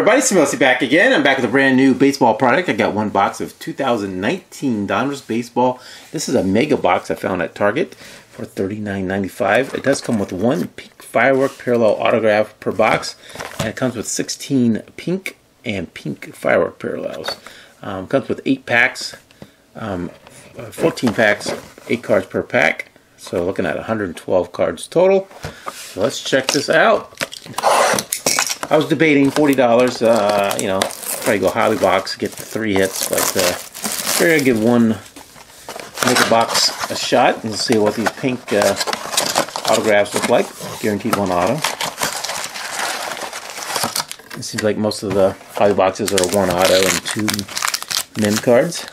everybody, Similsi back again. I'm back with a brand new baseball product. I got one box of 2019 Donruss baseball. This is a mega box I found at Target for $39.95. It does come with one pink firework parallel autograph per box, and it comes with 16 pink and pink firework parallels. Comes with 8 packs, 14 packs, 8 cards per pack. So looking at 112 cards total. So let's check this out. I was debating $40, you know, probably go hobby box, get the 3 hits, but figure I'd give one mega box a shot and see what these pink autographs look like. Guaranteed one auto. It seems like most of the hobby boxes are 1 auto and 2 mem cards.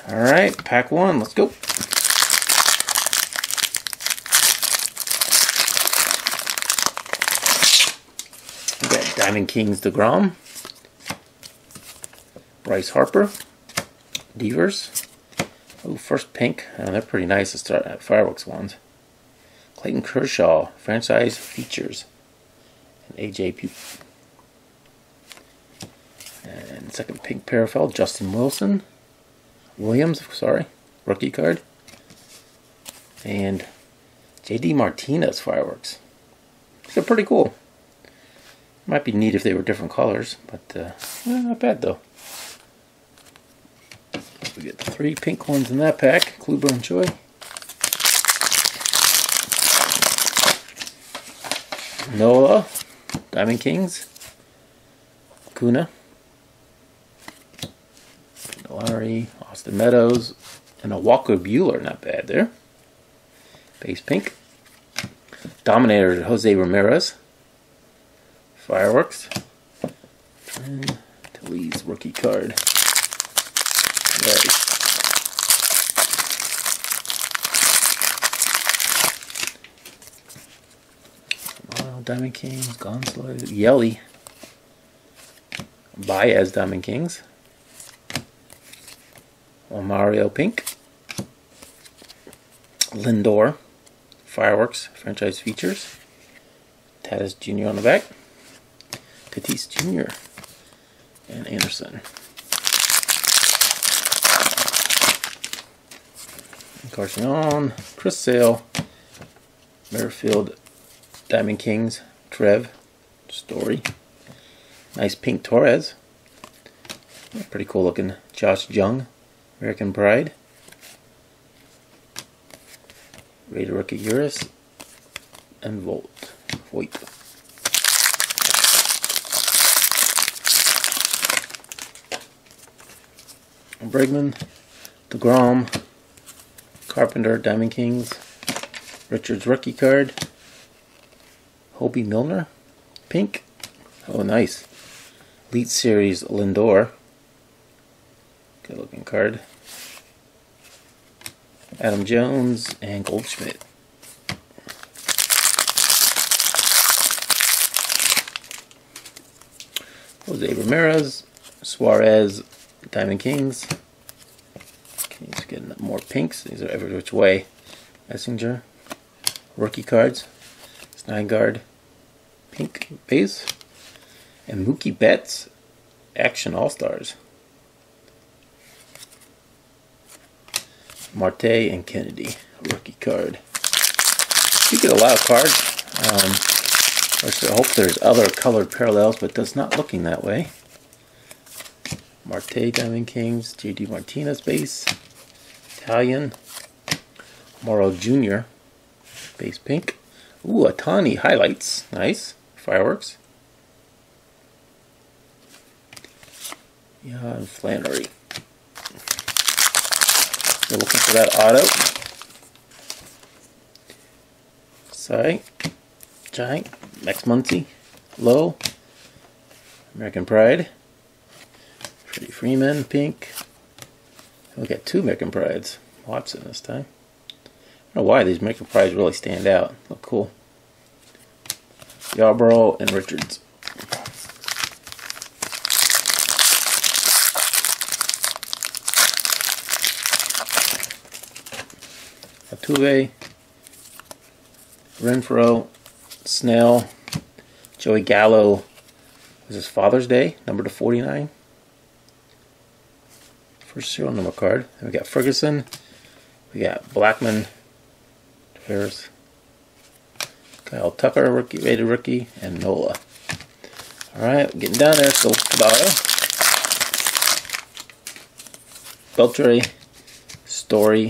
Alright, pack 1, let's go. We got Diamond Kings DeGrom, Bryce Harper, Devers. Oh, first pink. They're pretty nice to start at fireworks ones. Clayton Kershaw, franchise features, and AJ Pugh. And second pink parallel, Justin Williams, sorry, rookie card. And JD Martinez fireworks. They're pretty cool. Might be neat if they were different colors, but not bad though. We get 3 pink ones in that pack. Kluber and Choi. Nola, Diamond Kings. Kuna. Larry, Austin Meadows, and a Walker Buehler, not bad there. Base pink. Dominator, Jose Ramirez. Fireworks. And Talese rookie card. Larry. Diamond Kings, Gonzalez, Yelly. Baez Diamond Kings. Mario Pink. Lindor. Fireworks, franchise features. Tatis Jr. on the back. Tatis Jr. and Anderson. Carson, Chris Sale, Merrifield, Diamond Kings, Trev, Story. Nice pink Torres. Pretty cool looking Josh Jung, American Pride. Raider rookie Uris, and Voigt. Bregman, DeGrom, Carpenter, Diamond Kings, Richards rookie card, Hobie Milner, pink. Oh, nice. Elite Series Lindor. Good looking card. Adam Jones and Goldschmidt. Jose Ramirez, Suarez, Diamond Kings. Just getting more pinks. These are every which way. Messenger. Rookie cards. Snygard. Pink base. And Mookie Betts. Action All-Stars. Marte and Kennedy. Rookie card. You get a lot of cards. I hope there's other colored parallels, but it's not looking that way. Marte Diamond Kings, JD Martinez base, Italian, Morrow Jr. base pink. Ooh, Otani highlights, nice. Fireworks. Yeah, and Flannery. We're looking for that auto. Sorry. Giant, Max Muncy, Low, American Pride, Freddie Freeman, pink. We got 2 American Prides. Watson this time. I don't know why these American Prides really stand out. Look cool. Yarborough and Richards. Altuve, Renfroe, Snell, Joey Gallo, This is Father's Day, number to 49. First serial number card. Then we got Ferguson. We got Blackman. Ferris. Kyle Tucker, rookie, rated rookie, and Nola. Alright, getting down there. So Gallo. Beltre. Story.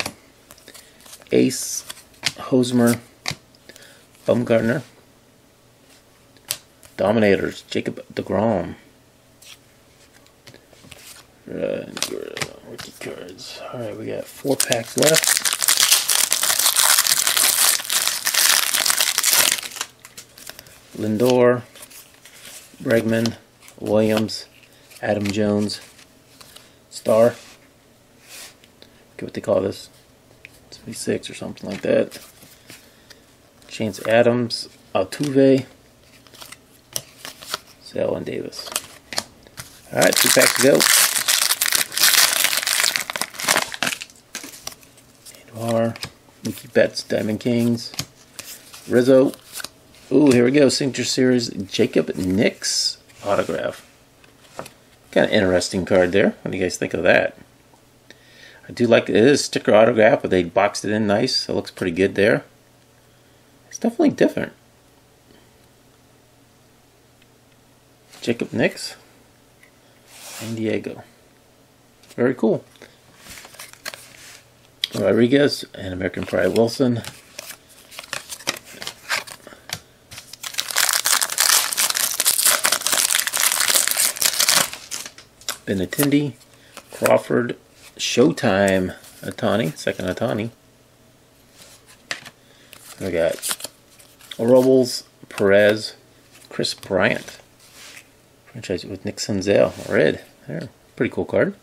Ace. Hosmer. Bumgarner. Dominators. Jacob DeGrom. Rookie cards. Alright, we got 4 packs left. Lindor, Bregman, Williams, Adam Jones, Star. Get what they call this. 76 or something like that. Chance Adams, Altuve, Sale, and Davis. Alright, 2 packs to go. Anwar, Mookie Betts, Diamond Kings, Rizzo. Ooh, here we go. Signature Series Jacob Nix autograph. Kind of interesting card there. What do you guys think of that? I do like it. It is sticker autograph, but they boxed it in nice. It looks pretty good there. It's definitely different. Jacob Nix, San Diego. Very cool. Rodriguez and American Pride Wilson. Benintendi, Crawford, Showtime, Ohtani, second Ohtani. We got Robles, Perez, Kris Bryant. Franchise with Nick Senzel, red. There, pretty cool card.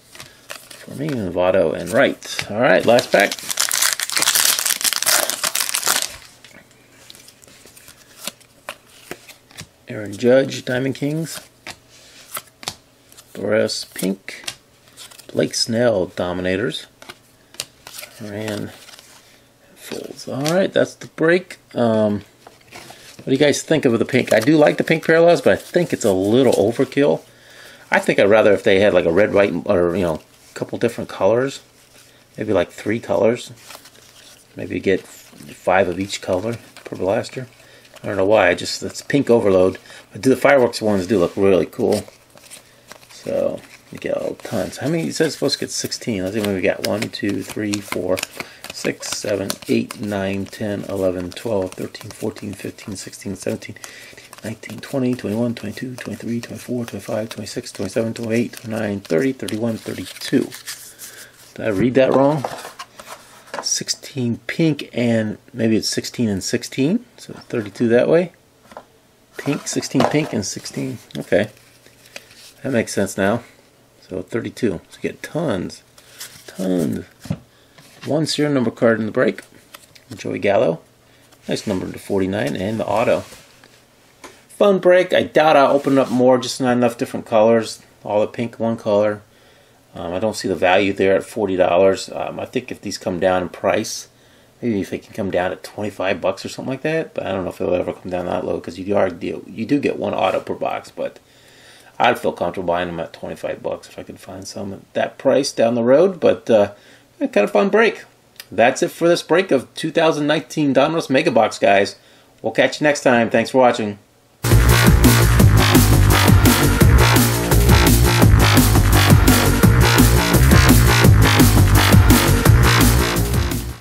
For me, Novato and Wright. Alright, last pack. Aaron Judge, Diamond Kings. Doris Pink, Blake Snell, Dominators, Ran Folds. Alright, that's the break. What do you guys think of the pink? I do like the pink parallels, but I think it's a little overkill. I think I'd rather if they had like a red, white, or, you know, a couple different colors. Maybe like 3 colors. Maybe get 5 of each color per blaster. I don't know why, it's pink overload. But the fireworks ones do look really cool. So, you get all tons. How many? It says it's supposed to get 16. Let's see when we got 1, 2, 3, 4, 6, 7, 8, 9, 10, 11, 12, 13, 14, 15, 16, 17, 19, 20, 21, 22, 23, 24, 25, 26, 27, 28, 29, 30, 31, 32. Did I read that wrong? 16 pink, and maybe it's 16 and 16. So 32 that way. Pink, 16 pink, and 16. Okay. That makes sense now. So 32. So you get tons. 1 serial number card in the break. Joey Gallo. Nice number to 49, and the auto. Fun break. I doubt I'll open up more, just not enough different colors. All the pink, 1 color. I don't see the value there at $40. I think if these come down in price, maybe if they can come down at $25 or something like that. But I don't know if it'll ever come down that low, because you do get 1 auto per box, but I'd feel comfortable buying them at $25 if I could find some at that price down the road. But kind of fun break. That's it for this break of 2019 Donruss Mega Box, guys. We'll catch you next time. Thanks for watching.